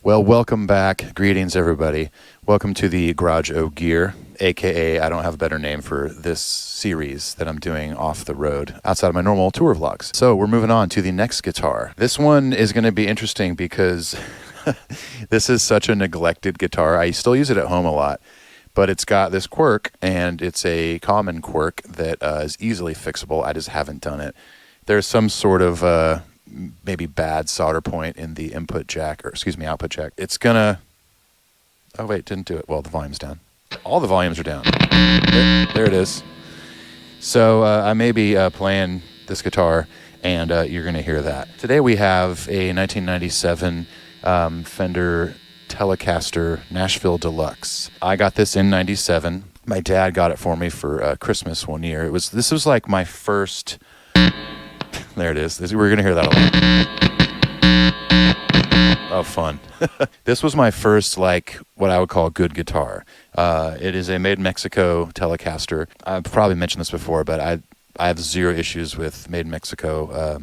Well, welcome back. Greetings, everybody. Welcome to the Garage O Gear, aka I don't have a better name for this series that I'm doing off the road outside of my normal tour vlogs. So we're moving on to the next guitar. This one is going to be interesting because this is such a neglected guitar. I still use it at home a lot, but it's got this quirk, and it's a common quirk that is easily fixable. I just haven't done it. There's some sort of maybe bad solder point in the output jack. It's gonna, oh wait, didn't do it. Well, the volume's down. All the volumes are down. There it is. So I may be playing this guitar, and you're gonna hear that. Today we have a 1997 Fender Telecaster Nashville Deluxe. I got this in 97. My dad got it for me for Christmas one year. This was like my first. There it is. We're going to hear that a lot. Oh, fun. This was my first, like, what I would call good guitar. It is a made in Mexico Telecaster. I've probably mentioned this before, but I have zero issues with made in Mexico,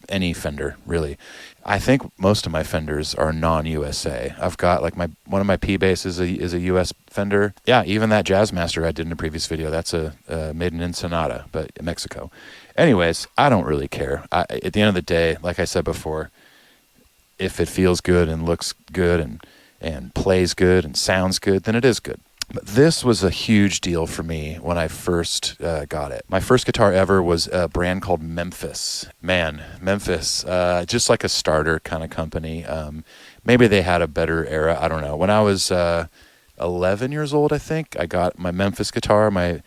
any Fender, really. I think most of my Fenders are non-USA. I've got, like, one of my P basses is a US Fender. Yeah, even that Jazzmaster I did in a previous video, that's a made in Ensenada, but Mexico. Anyways, I don't really care. At the end of the day, like I said before, if it feels good and looks good and plays good and sounds good, then it is good. But this was a huge deal for me when I first got it. My first guitar ever was a brand called Memphis. Man, Memphis, just like a starter kind of company. Maybe they had a better era. I don't know. When I was 11 years old, I think, I got my Memphis guitar. My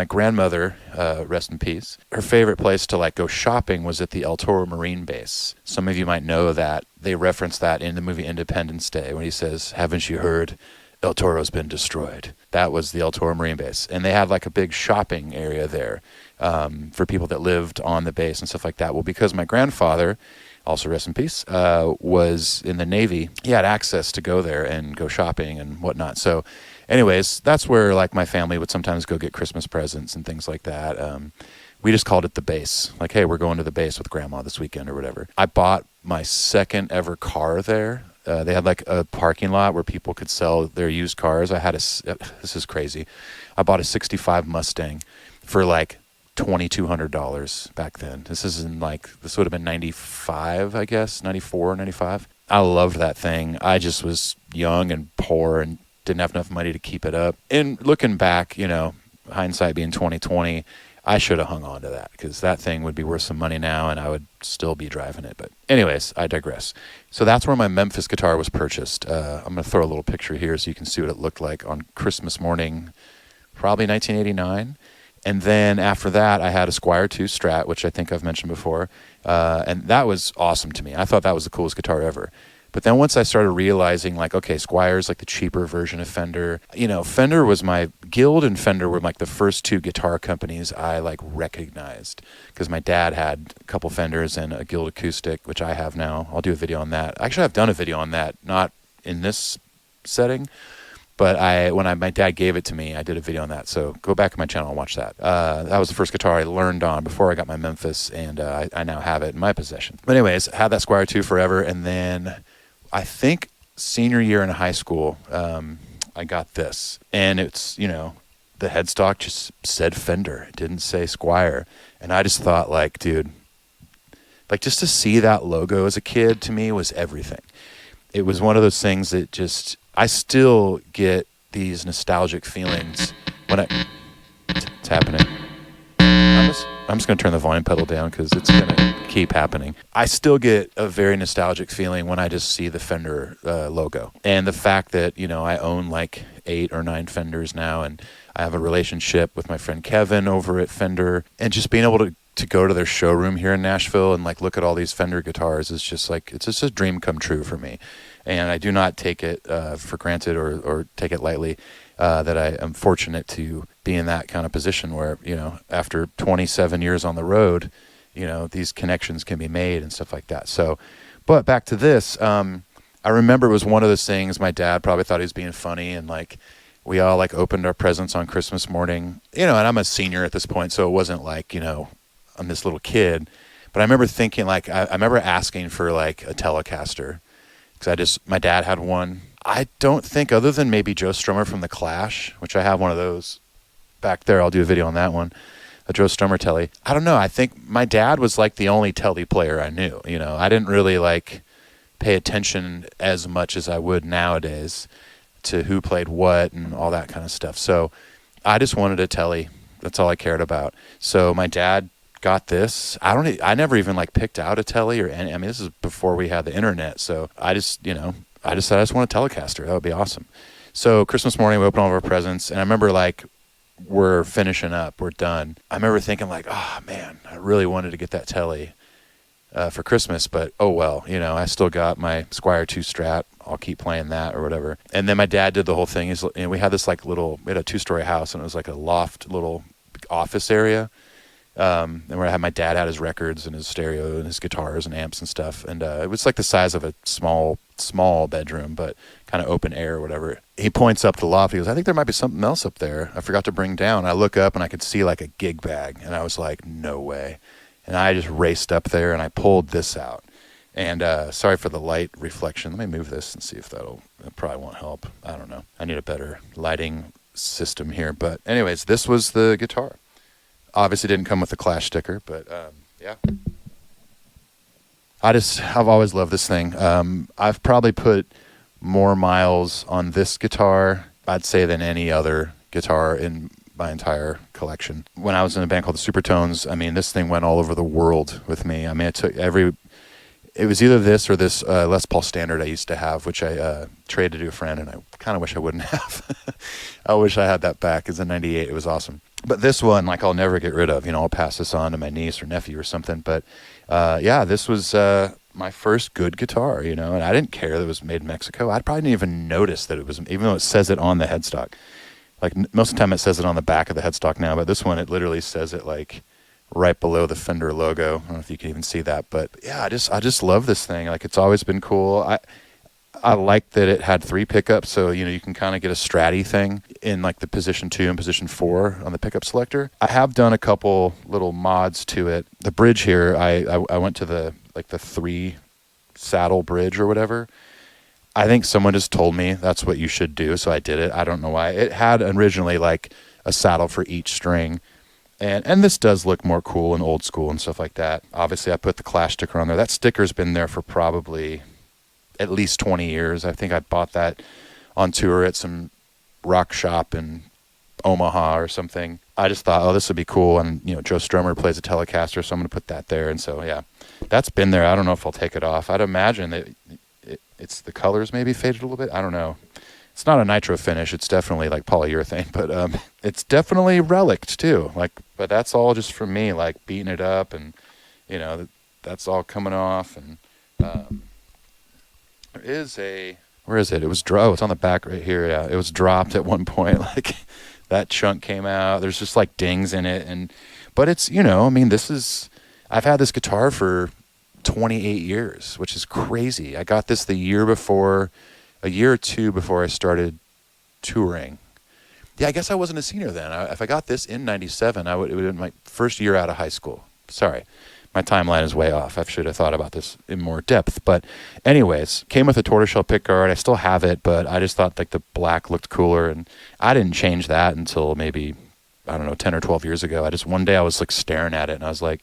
grandmother, rest in peace, her favorite place to like go shopping was at the El Toro Marine Base. Some of you might know that. They reference that in the movie Independence Day when he says, "Haven't you heard? El Toro's been destroyed." That was the El Toro Marine Base. And they had like a big shopping area there for people that lived on the base and stuff like that. Well, because my grandfather, also rest in peace, was in the Navy, he had access to go there and go shopping and whatnot. So anyways, that's where like my family would sometimes go get Christmas presents and things like that. We just called it the base. Like, hey, we're going to the base with grandma this weekend or whatever. I bought my second ever car there. They had like a parking lot where people could sell their used cars. This is crazy. I bought a 65 Mustang for like $2,200 back then. This would have been 95, I guess, 94, 95. I loved that thing. I just was young and poor and didn't have enough money to keep it up. And looking back, hindsight being 2020, I should have hung on to that because that thing would be worth some money now and I would still be driving it. But anyways, I digress. So that's where my Memphis guitar was purchased. I'm going to throw a little picture here so you can see what it looked like on Christmas morning, probably 1989. And then after that, I had a Squier II Strat, which I think I've mentioned before. And that was awesome to me. I thought that was the coolest guitar ever. But then once I started realizing, like, okay, Squier's like the cheaper version of Fender. Fender was Guild and Fender were like the first two guitar companies I like recognized because my dad had a couple Fenders and a Guild acoustic, which I have now. I'll do a video on that. Actually, I've done a video on that, not in this setting, but when my dad gave it to me, I did a video on that. So go back to my channel and watch that. That was the first guitar I learned on before I got my Memphis, and I now have it in my possession. But anyways, I had that Squier II forever, and then I think senior year in high school, I got this. And it's, the headstock just said Fender. It didn't say Squier. And I just thought, like, dude, like just to see that logo as a kid to me was everything. It was one of those things that I still get these nostalgic feelings when it's happening. I'm just going to turn the volume pedal down because it's going to keep happening. I still get a very nostalgic feeling when I just see the Fender logo. And the fact that, I own like 8 or 9 Fenders now, and I have a relationship with my friend Kevin over at Fender, and just being able to go to their showroom here in Nashville and like look at all these Fender guitars is just like, it's just a dream come true for me. And I do not take it for granted or take it lightly that I am fortunate to be in that kind of position where, after 27 years on the road, these connections can be made and stuff like that. So, but back to this, I remember it was one of those things, my dad probably thought he was being funny, and like we all like opened our presents on Christmas morning, and I'm a senior at this point, so it wasn't like, I'm this little kid. But I remember thinking, like, I remember asking for like a Telecaster because my dad had one. I don't think, other than maybe Joe Strummer from The Clash, which I have one of those back there. I'll do a video on that one. A Joe Strummer telly. I don't know. I think my dad was like the only telly player I knew. You know, I didn't really like pay attention as much as I would nowadays to who played what and all that kind of stuff. So I just wanted a telly. That's all I cared about. So my dad got this. I never even like picked out a telly or any. I mean, this is before we had the internet. So I just said I just want a Telecaster. That would be awesome. So Christmas morning, we opened all of our presents, and I remember like, we're finishing up, we're done. I remember thinking like, oh man, I really wanted to get that telly for Christmas, but oh well, you know, I still got my Squier 2 Strat. I'll keep playing that or whatever. And then my dad did the whole thing. We had this like we had a 2-story house, and it was like a loft little office area. And where my dad had his records and his stereo and his guitars and amps and stuff. And it was like the size of a small bedroom, but kind of open air or whatever. He points up to the loft. He goes, I think there might be something else up there I forgot to bring down. I look up and I could see like a gig bag. And I was like, no way. And I just raced up there and I pulled this out. And sorry for the light reflection. Let me move this and see if it probably won't help. I don't know. I need a better lighting system here. But anyways, this was the guitar. Obviously didn't come with the Clash sticker, but yeah. I've always loved this thing. I've probably put more miles on this guitar, I'd say, than any other guitar in my entire collection. When I was in a band called the Supertones, I mean, this thing went all over the world with me. I mean, it was either this or this Les Paul Standard I used to have, which I traded to a friend, and I kind of wish I wouldn't have. I wish I had that back, because in '98 it was awesome. But this one, like, I'll never get rid of. You know, I'll pass this on to my niece or nephew or something. But yeah, this was my first good guitar, you know, and I didn't care that it was made in Mexico. I probably didn't even notice that it was, even though it says it on the headstock. Like, most of the time it says it on the back of the headstock now, but this one, it literally says it, like, right below the Fender logo. I don't know if you can even see that, but yeah, I just love this thing. Like, it's always been cool. I like that it had 3 pickups, so you know you can kind of get a Stratty thing in like the position 2 and position 4 on the pickup selector. I have done a couple little mods to it. The bridge here, I went to the 3 saddle bridge or whatever. I think someone just told me that's what you should do, so I did it. I don't know why. It had originally like a saddle for each string. And this does look more cool and old school and stuff like that. Obviously, I put the Clash sticker on there. That sticker's been there for probably at least 20 years. I think I bought that on tour at some rock shop in Omaha or something. I just thought, oh, this would be cool. And, you know, Joe Strummer plays a Telecaster, so I'm going to put that there. And so, yeah, that's been there. I don't know if I'll take it off. I'd imagine that it's the colors maybe faded a little bit. I don't know. It's not a nitro finish. It's definitely like polyurethane, but it's definitely relicked too. Like, but that's all just from me, like beating it up, and you know, that's all coming off. And there is where is it? It was it's on the back right here. Yeah, it was dropped at one point. Like that chunk came out. There's just like dings in it, but it's, you know, I mean, I've had this guitar for 28 years, which is crazy. I got this a year or two before I started touring. Yeah, I guess I wasn't a senior then. If I got this in '97, it would have been my first year out of high school. Sorry, my timeline is way off. I should have thought about this in more depth. But anyways, came with a tortoiseshell pickguard. I still have it, but I just thought like the black looked cooler, and I didn't change that until maybe, I don't know, 10 or 12 years ago. One day I was like staring at it, and I was like,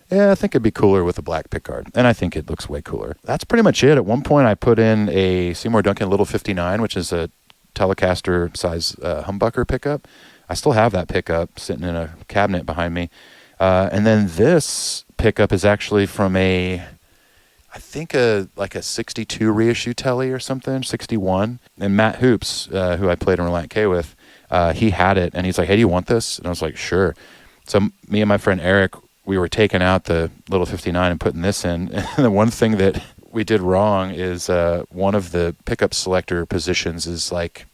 yeah, I think it'd be cooler with a black pickguard. And I think it looks way cooler. That's pretty much it. At one point, I put in a Seymour Duncan Little 59, which is a Telecaster size humbucker pickup. I still have that pickup sitting in a cabinet behind me. And then this pickup is actually from I think a 62 reissue Telly or something, 61. And Matt Hoops, who I played in Reliant K with, he had it. And he's like, hey, do you want this? And I was like, sure. So me and my friend Eric, we were taking out the Little 59 and putting this in. And the one thing that we did wrong is one of the pickup selector positions is like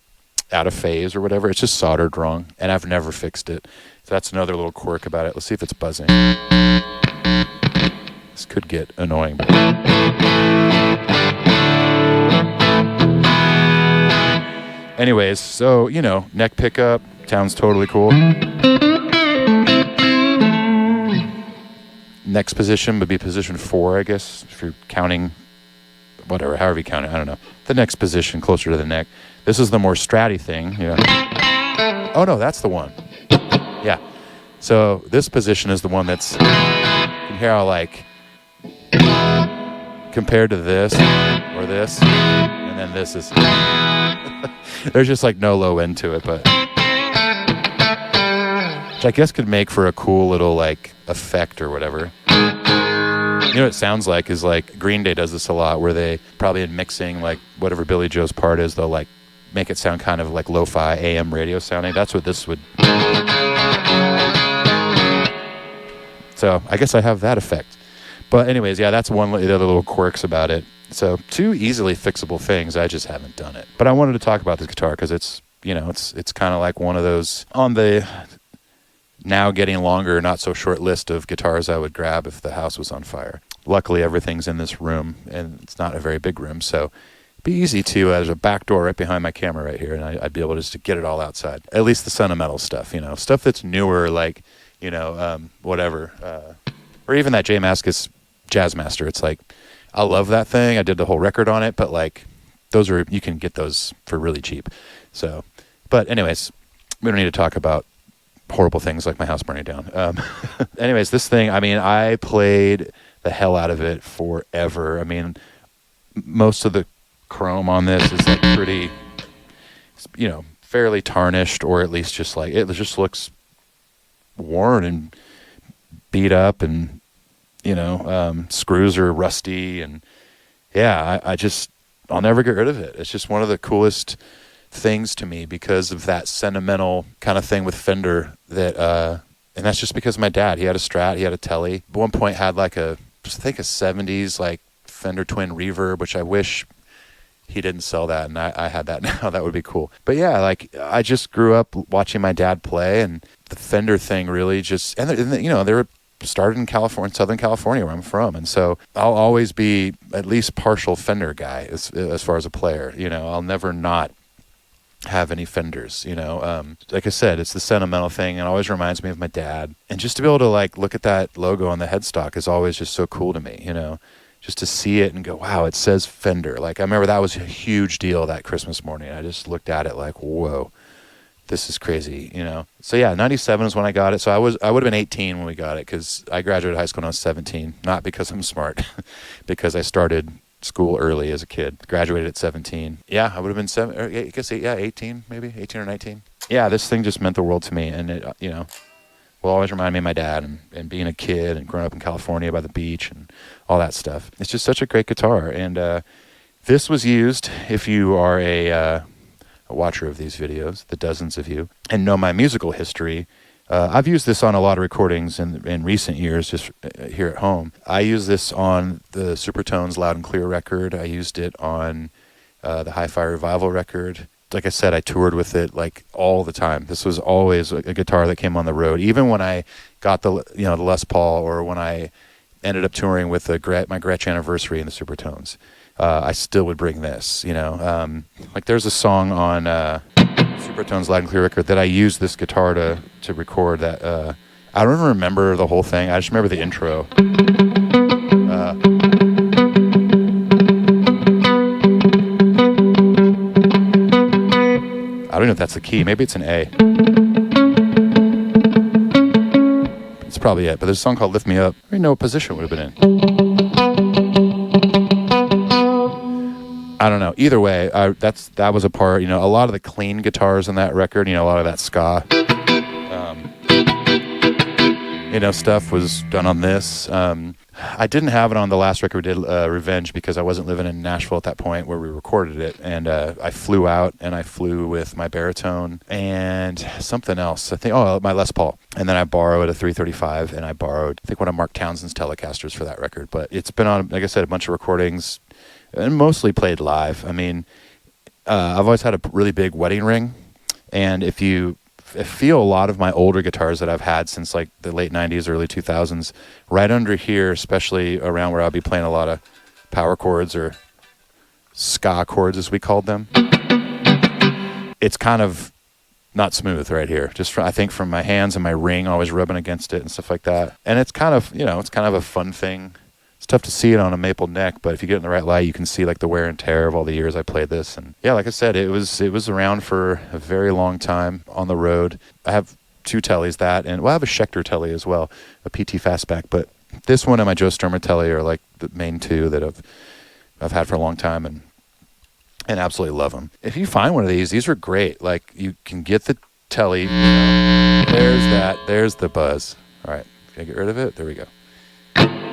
out of phase or whatever. It's just soldered wrong, and I've never fixed it. So that's another little quirk about it. Let's see if it's buzzing. This could get annoying. But anyways, so, you know, neck pickup sounds totally cool. Next position would be position 4, I guess, if you're counting whatever, however you count it, I don't know. The next position closer to the neck. This is the more stratty thing. You know. Oh no, that's the one. Yeah. So this position is the one that's, you can hear how like, compared to this or this, and then this is, there's just like no low end to it, but, which I guess could make for a cool little like effect or whatever. You know what it sounds like is like Green Day does this a lot, where they probably in mixing like whatever Billy Joe's part is, they'll like make it sound kind of like lo-fi AM radio sounding. That's what this would. So I guess I have that effect. But anyways, yeah, that's one of the other little quirks about it. So 2 easily fixable things. I just haven't done it. But I wanted to talk about this guitar because it's, you know, it's kind of like one of those on the now getting longer, not so short list of guitars I would grab if the house was on fire. Luckily, everything's in this room, and it's not a very big room, so it'd be easy to, there's a back door right behind my camera right here, and I'd be able just to get it all outside. At least the sentimental stuff, you know, stuff that's newer, like, you know, whatever. Or even that J Mascis Jazzmaster. It's like, I love that thing. I did the whole record on it, but like, those are, you can get those for really cheap. So, but anyways, we don't need to talk about horrible things like my house burning down. Anyways, this thing, I mean, I played the hell out of it forever. I mean, most of the chrome on this is like pretty, you know, fairly tarnished, or at least just like, it just looks worn and beat up, and, you know, screws are rusty, and yeah, I'll never get rid of it. It's just one of the coolest things to me because of that sentimental kind of thing with Fender that, and that's just because my dad, he had a Strat, he had a Tele. At one point had like I think a 70s like Fender Twin Reverb, which I wish he didn't sell that and I had that now. That would be cool. But yeah, like I just grew up watching my dad play, and the Fender thing really just, and you know, they were started in California, Southern California, where I'm from. And so I'll always be at least partial Fender guy as far as a player. You know, I'll never not have any Fenders, you know. Like I said, it's the sentimental thing, and it always reminds me of my dad. And just to be able to like look at that logo on the headstock is always just so cool to me, you know. Just to see it and go, wow, it says Fender. Like I remember that was a huge deal that Christmas morning. I just looked at it like, whoa, this is crazy, you know. So yeah, 97 is when I got it. So I would have been 18 when we got it, because I graduated high school when I was 17. Not because I'm smart, because I started school early as a kid. Graduated at 17. Yeah, I would have been 18 maybe, 18 or 19. Yeah, this thing just meant the world to me, and it, you know, will always remind me of my dad and being a kid and growing up in California by the beach and all that stuff. It's just such a great guitar, and this was used, if you are a watcher of these videos, the dozens of you, and know my musical history. I've used this on a lot of recordings in recent years, just here at home. I use this on the Supertones Loud and Clear record. I used it on the Hi-Fi Revival record. Like I said, I toured with it like all the time. This was always a guitar that came on the road. Even when I got the Les Paul, or when I ended up touring with my Gretsch Anniversary in the Supertones, I still would bring this, you know. Like there's a song on Supertones Loud and Clear record that I used this guitar to record that. I don't even remember the whole thing. I just remember the intro. I don't know if that's the key. Maybe it's an A. It's probably it. But there's a song called Lift Me Up. I don't know what position it would have been in. I don't know. Either way, that was a part. You know, a lot of the clean guitars on that record, you know, a lot of that ska, you know, stuff was done on this. I didn't have it on the last record we did, Revenge, because I wasn't living in Nashville at that point where we recorded it. And I flew out, and I flew with my baritone and something else. I think, my Les Paul. And then I borrowed a 335, and I borrowed, I think, one of Mark Townsend's Telecasters for that record. But it's been on, like I said, a bunch of recordings, and mostly played live. I mean, I've always had a really big wedding ring, and if you feel a lot of my older guitars that I've had since like the late 90s, early 2000s, right under here, especially around where I'll be playing a lot of power chords, or ska chords as we called them, it's kind of not smooth right here. Just I think from my hands and my ring always rubbing against it and stuff like that. And it's kind of, you know, it's kind of a fun thing It's tough to see it on a maple neck, but if you get in the right light, you can see like the wear and tear of all the years I played this. And yeah, like I said, it was around for a very long time on the road. I have 2 tellies, that, and well, I have a Schecter telly as well, a PT Fastback, but this one and my Joe Sturmer telly are like the main 2 that I've had for a long time and absolutely love them. If you find one of these are great. Like, you can get the telly, you know, there's the buzz. All right, can I get rid of it? There we go.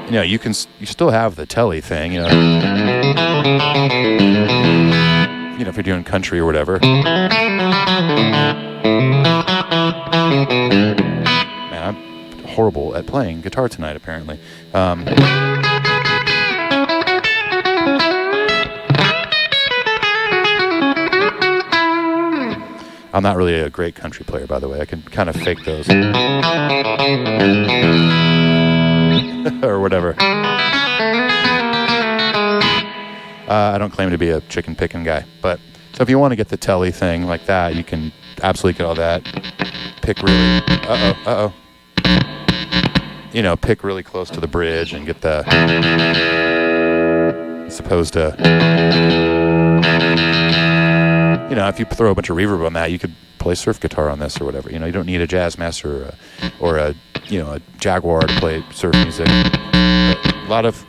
You know, you still have the telly thing, you know, if you're doing country or whatever. Man, I'm horrible at playing guitar tonight, apparently. I'm not really a great country player, by the way. I can kind of fake those. Or whatever. I don't claim to be a chicken picking guy, but so if you want to get the telly thing like that, you can absolutely get all that. Pick really, pick really close to the bridge and get the, as opposed to, if you throw a bunch of reverb on that, you could play surf guitar on this or whatever. You don't need a jazz master or a Jaguar to play surf music. A lot of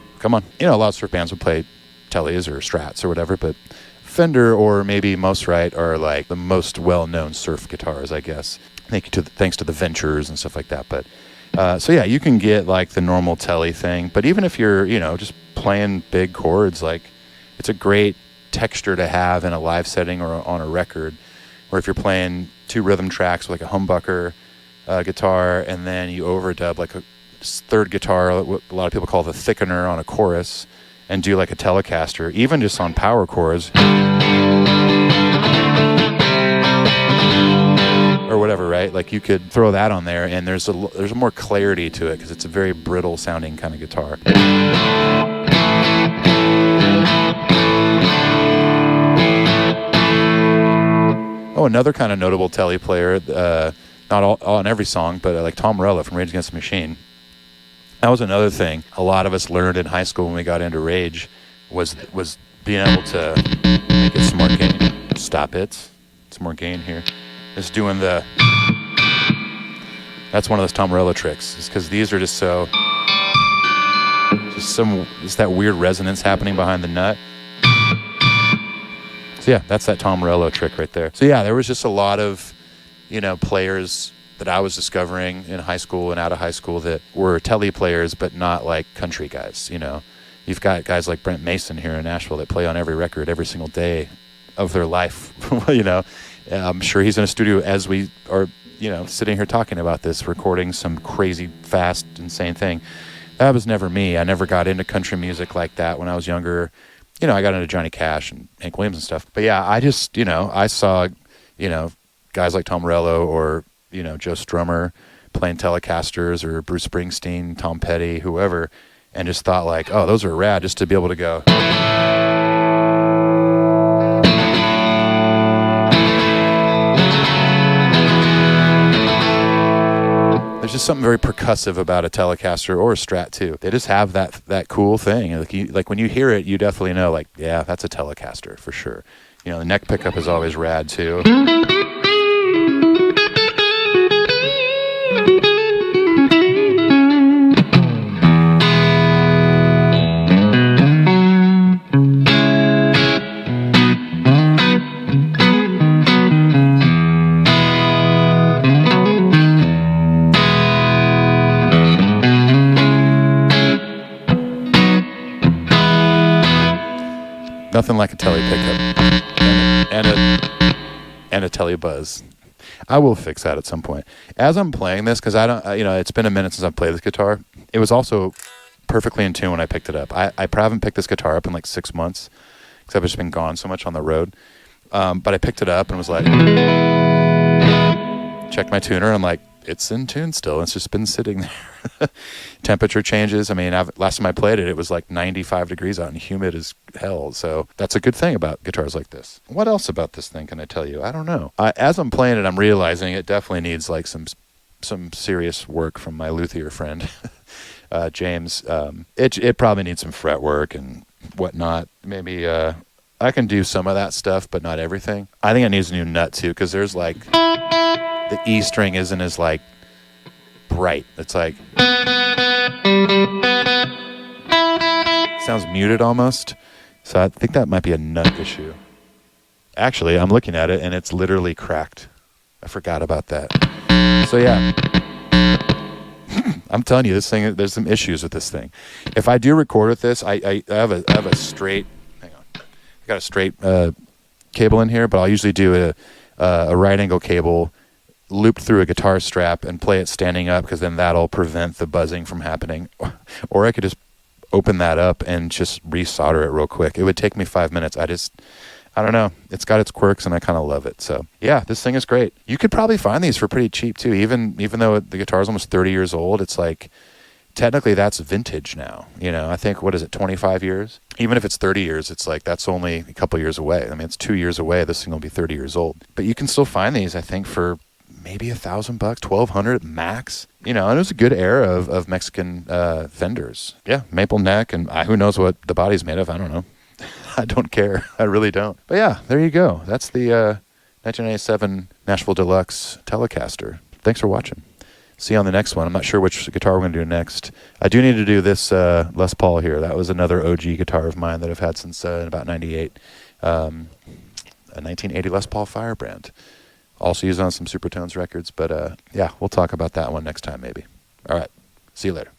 surf bands would play tellies or strats or whatever, but Fender or maybe Most Right are like the most well-known surf guitars, I guess. Thanks to the Ventures and stuff like that. But so yeah, you can get like the normal telly thing, but even if you're just playing big chords, like it's a great texture to have in a live setting or on a record, or if you're playing 2 rhythm tracks with like a humbucker guitar, and then you overdub like a third guitar, what a lot of people call the thickener, on a chorus, and do like a Telecaster, even just on power chords or whatever, right? Like you could throw that on there, and there's a more clarity to it because it's a very brittle sounding kind of guitar. Oh, another kind of notable telly player, not all on every song, but like Tom Morello from Rage Against the Machine. That was another thing a lot of us learned in high school when we got into Rage, was being able to make it some more gain. Stop it. Some more gain here. Just doing the... That's one of those Tom Morello tricks, is because these are just so... Just that weird resonance happening behind the nut. So yeah, that's that Tom Morello trick right there. So yeah, there was just a lot of, players that I was discovering in high school and out of high school that were telly players, but not like country guys. You've got guys like Brent Mason here in Nashville that play on every record every single day of their life. I'm sure he's in a studio as we are, sitting here talking about this, recording some crazy, fast, insane thing. That was never me. I never got into country music like that when I was younger. I got into Johnny Cash and Hank Williams and stuff. But yeah, I just, I saw, guys like Tom Morello or, Joe Strummer playing Telecasters, or Bruce Springsteen, Tom Petty, whoever, and just thought like, oh, those are rad, just to be able to go. There's just something very percussive about a Telecaster or a Strat too. They just have that cool thing. Like when you hear it, you definitely know, like, yeah, that's a Telecaster for sure. The neck pickup is always rad too. Nothing like a telly pickup and a telly buzz. I will fix that at some point. As I'm playing this, because I don't, it's been a minute since I've played this guitar. It was also perfectly in tune when I picked it up. I haven't picked this guitar up in like 6 months because I've just been gone so much on the road. But I picked it up and was like, checked my tuner, and I'm like, it's in tune still. It's just been sitting there. Temperature changes. I mean, last time I played it, it was like 95 degrees out and humid as hell. So that's a good thing about guitars like this. What else about this thing can I tell you? I don't know. As I'm playing it, I'm realizing it definitely needs like some serious work from my luthier friend. James. It probably needs some fretwork and whatnot. Maybe I can do some of that stuff, but not everything. I think it needs a new nut too, because there's like the E string isn't as like bright. It's like sounds muted almost. So I think that might be a nut issue. Actually, I'm looking at it and it's literally cracked. I forgot about that. So yeah, I'm telling you, this thing, there's some issues with this thing. If I do record with this, I have a straight, hang on, I got a straight cable in here, but I'll usually do a right angle cable looped through a guitar strap and play it standing up, because then that'll prevent the buzzing from happening. Or I could just open that up and just resolder it real quick. It would take me 5 minutes. I don't know. It's got its quirks, and I kind of love it. So yeah, this thing is great. You could probably find these for pretty cheap too. Even though the guitar is almost 30 years old, it's like technically that's vintage now. You know, I think, what is it, 25 years? Even if it's 30 years, it's like that's only a couple years away. I mean, it's 2 years away. This thing will be 30 years old. But you can still find these, I think, for maybe $1,000, $1,200 max. You know, and it was a good era of Mexican Fenders. Yeah, maple neck, and who knows what the body's made of. I don't know. I don't care. I really don't. But yeah, there you go. That's the 1997 Nashville Deluxe Telecaster. Thanks for watching. See you on the next one. I'm not sure which guitar we're going to do next. I do need to do this Les Paul here. That was another OG guitar of mine that I've had since about 98. A 1980 Les Paul Firebrand. Also used on some Supertones records. But yeah, we'll talk about that one next time maybe. All right. See you later.